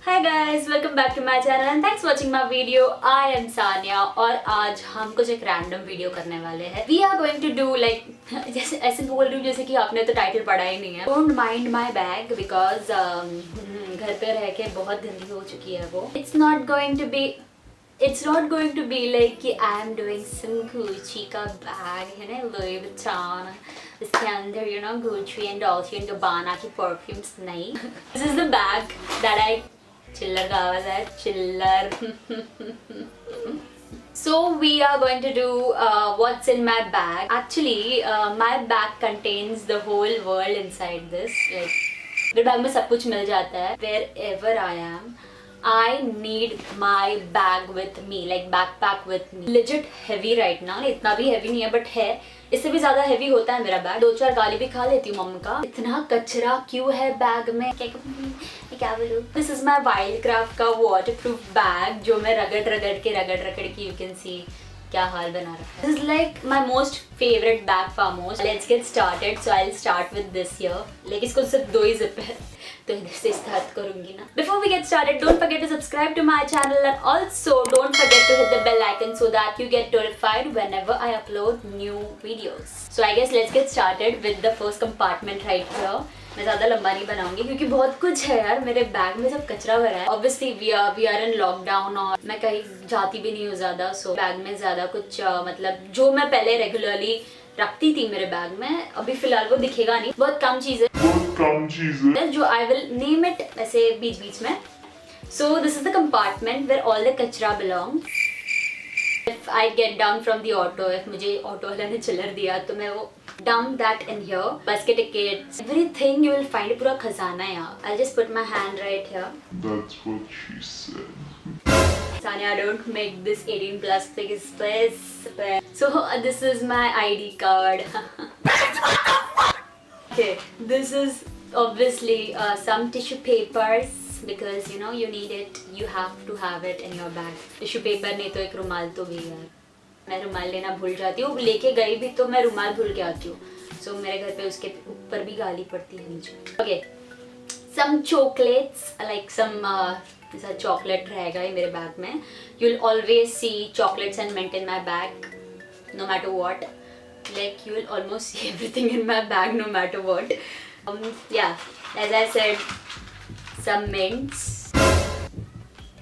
Hi guys, welcome back to my channel and thanks for watching my video. I am Sania और आज हम कुछ एक random video करने वाले हैं. We are going to do like जैसे ऐसे बोल रही हूँ जैसे कि आपने तो टाइटल पढ़ा ही नहीं है. Don't mind my bag because घर पे रह के बहुत गंदी हो चुकी है वो. It's not going to be like कि I am doing some Gucci का bag है ना, Louis Vuitton. इसके अंदर you know Gucci and Dolce and Gabbana की perfumes नहीं. This is the bag that I चिल्लर का आवाज है चिल्लर. So we are going to do what's in my bag. Actually my bag contains the whole world inside this. Like मेरे bag में सब कुछ मिल जाता है. Wherever I am, I need my bag with me, like backpack with me. Legit heavy right now. इतना भी heavy नहीं है but है. इससे भी ज्यादा हेवी होता है मेरा बैग. 2-4 गाली भी खा लेती हूँ मम्मी का. इतना कचरा क्यों है बैग में, क्या बोलूं. दिस इज माई वाइल्डक्राफ्ट का वाटरप्रूफ बैग जो मैं रगड़ के यू कैन सी क्या हाल बना रखा है. This is like my most favourite bag for most. Let's get started. So I will start with this year. लेकिन इसको सिर्फ 2 ही जिप है तो इधर से स्टार्ट करूंगी ना. Before we get started, don't forget to subscribe to my channel and also don't forget to hit the bell icon so that you get notified whenever I upload new videos. So I guess let's get started with the first compartment right here. मैं ज़्यादा लंबा नहीं बनाऊंगी क्योंकि बहुत कुछ है यार मेरे बैग में. सब कचरा भरा है. Obviously we are in lockdown और मैं कहीं जाती भी नहीं हूँ ज़्यादा. So बैग में ज़्यादा कुछ मतलब जो मैं पहले रेगुलरली रखती थी मेरे बैग में अभी फिलहाल वो दिखेगा नहीं. बहुत कम चीजें जो आई विल नेम इट ऐसे बीच बीच में. So this is the compartment where all the कचरा belong. If I get down from the auto, if मुझे ऑटो वाले ने चिल्लर दिया तो मैं वो dump that in here. Bus के tickets, everything you will find. पूरा खजाना है यहाँ. I'll just put my hand right here. That's what she said. Sania, don't make this 18 plus please. So this is my ID card. Okay, this is obviously some tissue papers because you know you need it. You have to have it in your bag. Tissue paper नहीं तो एक रुमाल तो भी यार. मैं रुमाल लेना भूल जाती हूँ. लेके गई भी तो मैं रुमाल भूल के आती हूँ. So मेरे घर पे उसके ऊपर भी गाली पड़ती है मुझे. Okay, some chocolates like some ऐसा चॉकलेट रहेगा ये मेरे बैग में. You will always see chocolates and mint in my bag, no matter what. Like you will almost see everything in my bag, no matter what. Yeah, as I said, some mints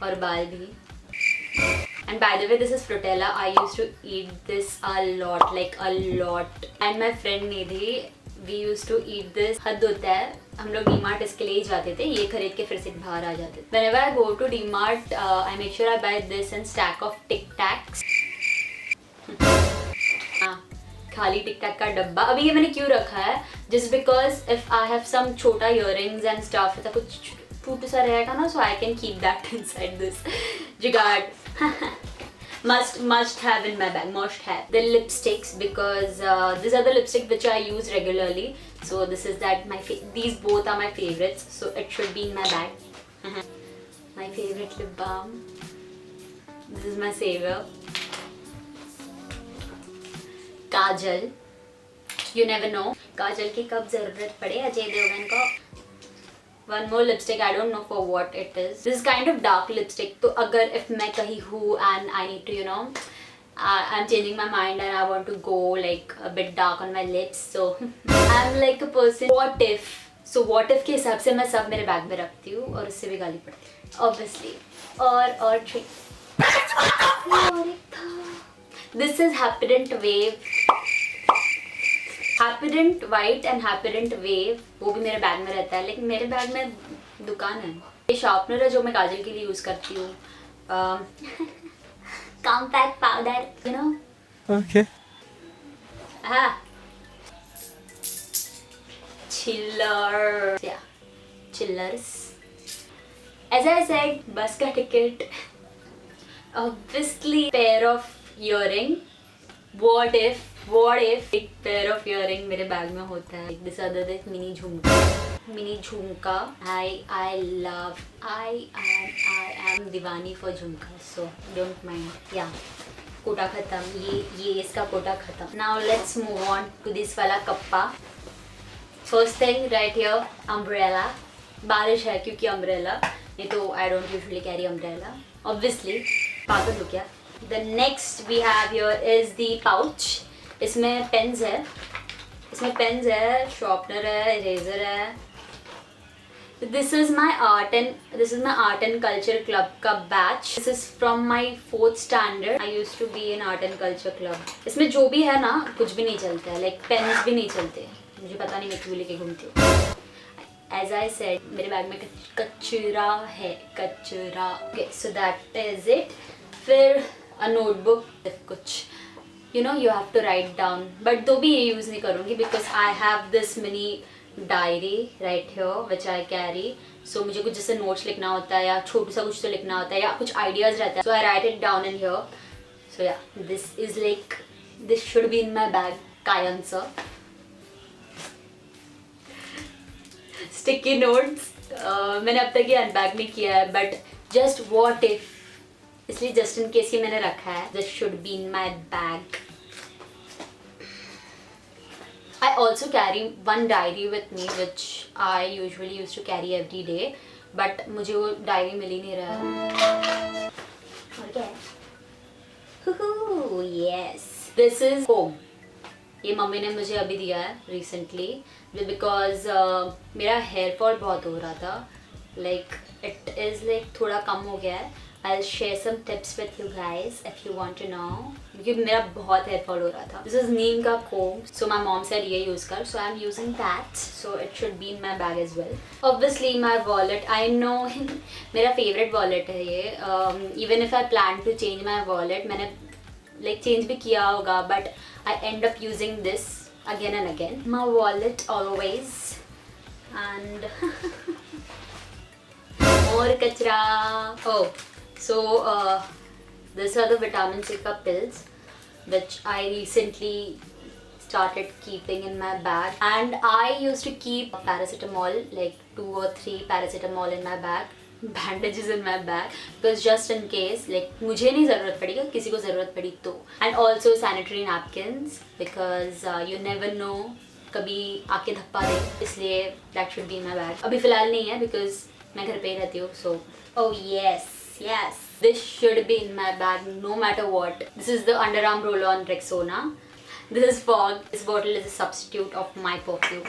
और बाल भी. And by the way, this is Frutella. I used to eat this a lot. And my friend Nidhi, we used to eat this. हद होता है. हम लोग डीमार्ट इसके लिए ही जाते थे. ये खरीद के फिर से बाहर आ जाते थे. Whenever I go to DMart, I make sure I buy this and stack of Tic Tacs. खाली टिक टैक का डब्बा. अभी ये मैंने क्यों रखा है? Just because if I have some छोटा earrings and stuff, ऐसा कुछ टूट सा रहेगा ना, so I can keep that inside this जुगाड़. must have in my bag. Must have the lipsticks because these are the lipstick which I use regularly. So this is that these both are my favorites. So it should be in my bag. My favorite lip balm. This is my savior. Kajal. You never know. काजल की कब जरूरत पड़े अजय देवगन को. One more lipstick. I don't know for what it is. This is kind of dark lipstick. तो अगर if मैं कहीं हूँ and I need to you know I'm changing my mind and I want to go like a bit dark on my lips. So I'm like a person. What if? So what if के हिसाब से मैं सब मेरे bag में रखती हूँ और उससे भी गाली पड़ती है. Obviously. और trick. This is Happydent Wave. Happydent White and Happydent Wave. वो भी मेरे बैग में रहता है. लेकिन मेरे बैग में दुकान है. ये शार्पनर है जो मैं काजल के लिए यूज करती हूँ. Compact powder you know. Okay. हाँ. Chillers. Yeah. Chillers. As I said, बस का ticket. Obviously pair of earring. What if एक pair of earring मेरे बैग में होता है. This other is mini झुमका. I am दीवानी for झुमका. So don't mind. Yeah. Kota खत्म. ये इसका कोटा खत्म. Now let's move on to this वाला kappa. First thing right here, umbrella. बारिश है क्योंकि umbrella. नहीं तो I don't usually carry umbrella. Obviously, पागल हो क्या? The next we have here is the pouch. इसमें pens है, sharpener है, eraser है. This is my art and culture club का batch. This is from my 4th standard. I used to be in art and culture club. इसमें जो भी है ना कुछ भी नहीं चलता है, like pens भी नहीं चलते. मुझे पता नहीं मैं क्यों लेके घूमती हूँ. As I said, मेरे बैग में कचरा है, कचरा. Okay, so that is it. फिर a notebook, कुछ. You know, you have to write down. But तो भी ये use नहीं करूँगी because I have this mini diary right here which I carry. So मुझे कुछ जैसे नोट्स लिखना होता है या छोटू सा कुछ तो लिखना होता है या कुछ आइडियाज रहता है. So I write it down in here. So yeah, this should be in my bag. कायम सा. Sticky notes. मैंने अब तक ये अनबैग नहीं किया है but just what if, इसलिए just in case ये मैंने रखा है. This should be in my bag. I also carry one diary with me which I usually used to carry every day, but मुझे वो डायरी मिल ही नहीं रहा है. और क्या है? Yes, this is home. ये मम्मी ने मुझे अभी दिया है recently because मेरा hair fall बहुत हो रहा था. Like it is like थोड़ा कम हो गया है. I'll share some tips with you guys if you want to know. क्योंकि मेरा बहुत hair fall हो रहा था. This is नीम का comb. So my mom said ये use कर. So I'm using that. So it should be in my bag as well. Obviously my wallet. I know मेरा favorite wallet है ये. Even if I plan to change my wallet, मैंने like change भी किया होगा, but I end up using this again and again. My wallet always. And more कचरा. Oh. So these are the vitamin C ka pills which I recently started keeping in my bag, and I used to keep paracetamol, like 2 or 3 paracetamol in my bag, bandages in my bag because just in case like मुझे नहीं ज़रूरत पड़ी, किसी को ज़रूरत पड़ी तो, and also sanitary napkins because you never know कभी आके धप्पा दे, इसलिए that should be in my bag. अभी फ़िलहाल नहीं है because मैं घर पे ही रहती हूँ. So oh yes, this should be in my bag no matter what. This is the underarm roll-on Rexona. This is fog. This bottle is a substitute of my perfume.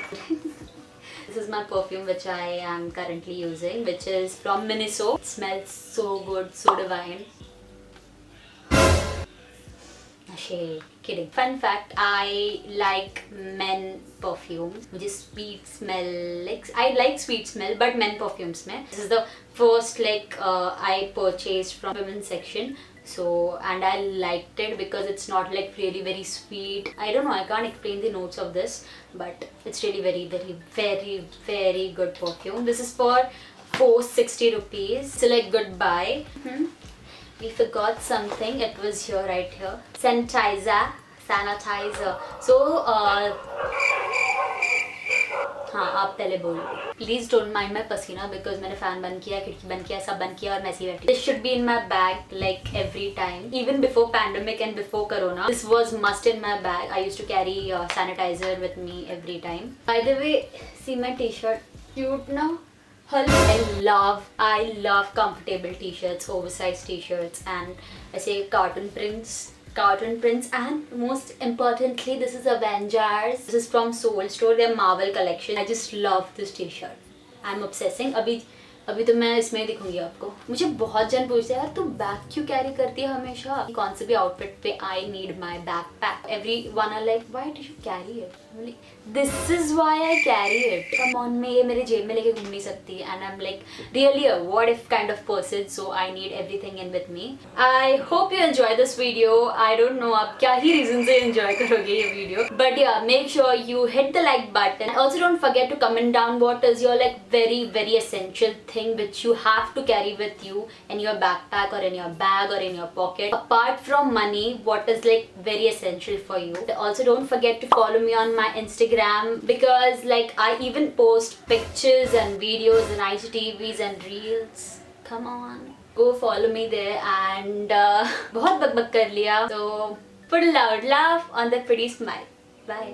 This is my perfume which I am currently using, which is from Miniso. It smells so good, so divine. Shade. Kidding. Fun fact, I like men perfumes. मुझे sweet smell, like I like sweet smell, but men perfumes में. This is the first like I purchased from women's section. So and I liked it because it's not like really very sweet. I don't know, I can't explain the notes of this, but it's really very good perfume. This is for 460 rupees. So like goodbye. We forgot something. It was here, right here. Sanitizer. So हाँ आप पहले बोलो. Please don't mind my पसीना because मैंने fan बंद किया, खिड़की बंद किया, सब बंद किया और मैं ऐसी बैठी. This should be in my bag like every time. Even before pandemic and before corona, this was must in my bag. I used to carry sanitizer with me every time. By the way, see my t-shirt. Cute now. I love comfortable t-shirts, oversized t-shirts, and I say cartoon prints, and most importantly, this is Avengers. This is from Soul Store, their Marvel collection. I just love this t-shirt. I'm obsessing. अभी तो मैं इसमें दिखूंगी आपको. मुझे बहुत जन पूछते हैं यार तू बैग क्यों कैरी करती है हमेशा, कौन से भी आउटफिट पे I need my backpack. Everyone are like why do you carry it. This is why I carry it. Come on, मैं ये मेरे जेब में लेके घूम नहीं सकती. And I am like really a what if kind of person. So I need everything in with me. I hope you enjoy this video. I don't know आप क्या ही रीजन से एंजॉय करोगे ये वीडियो, बट या make sure you hit the like button. Also don't forget to comment down what is your like very essential thing which you have to carry with you in your backpack or in your bag or in your pocket. Apart from money, what is like very essential for you. Also don't forget to follow me on my Instagram because like I even post pictures and videos and IGTVs and reels. Come on, go follow me there. And बहुत बकबक कर लिया, so put a loud laugh on the pretty smile. Bye.